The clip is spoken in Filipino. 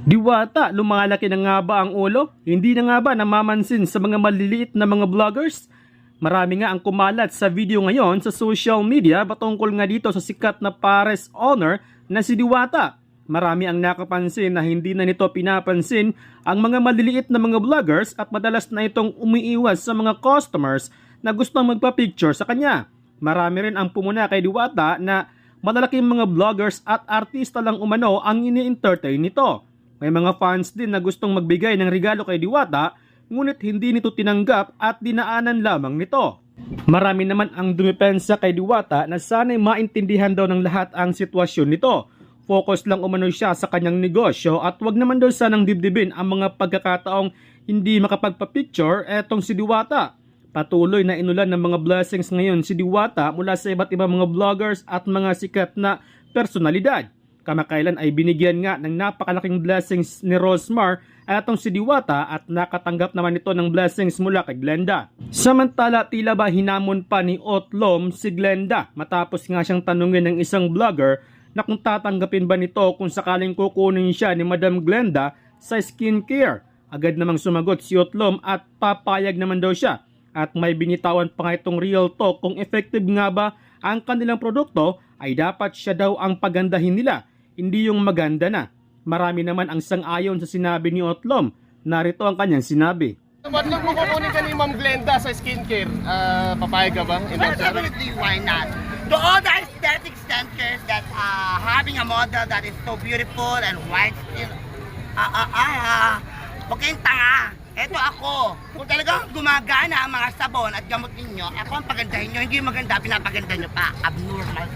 Diwata, lumalaki na nga ba ang ulo? Hindi na nga ba namamansin sa mga maliliit na mga vloggers? Marami nga ang kumalat sa video ngayon sa social media patungkol nga dito sa sikat na pares owner na si Diwata. Marami ang nakapansin na hindi na nito pinapansin ang mga maliliit na mga vloggers at madalas na itong umiiwas sa mga customers na gustong magpa-picture sa kanya. Marami rin ang pumuna kay Diwata na malalaking mga vloggers at artista lang umano ang ini-entertain nito. May mga fans din na gustong magbigay ng regalo kay Diwata, ngunit hindi nito tinanggap at dinaanan lamang nito. Marami naman ang dumipensa kay Diwata na sana'y maintindihan daw ng lahat ang sitwasyon nito. Focus lang umano siya sa kanyang negosyo at wag naman daw sanang dibdibin ang mga pagkakataong hindi makapagpa-picture etong si Diwata. Patuloy na inulan ng mga blessings ngayon si Diwata mula sa iba't ibang mga vloggers at mga sikat na personalidad. Kamakailan ay binigyan nga ng napakalaking blessings ni Rosmar atong si Diwata at nakatanggap naman ito ng blessings mula kay Glenda. Samantala tila ba hinamon pa ni Otlom si Glenda matapos nga siyang tanungin ng isang vlogger na kung tatanggapin ba nito kung sakaling kukunin siya ni Madam Glenda sa skincare. Agad namang sumagot si Otlom at papayag naman daw siya. At may binitawan pa nga itong Real Talk kung effective nga ba ang kanilang produkto ay dapat siya daw ang pagandahin nila, hindi yung maganda na. Marami naman ang sang-ayon sa sinabi ni Otlom. Narito ang kanyang sinabi. Ba't nang kukunin ka ni Ma'am Glenda sa skincare? Papayag ka ba? Well, definitely, why not? To all the aesthetic centers that having a model that is so beautiful and white skin, huwag kayong tanga. Eto ako. Kung talagang gumagana ang mga sabon at gamot ninyo, ako ang pagandahin nyo. Hindi yung maganda, pinapaganda nyo pa. Abnormal.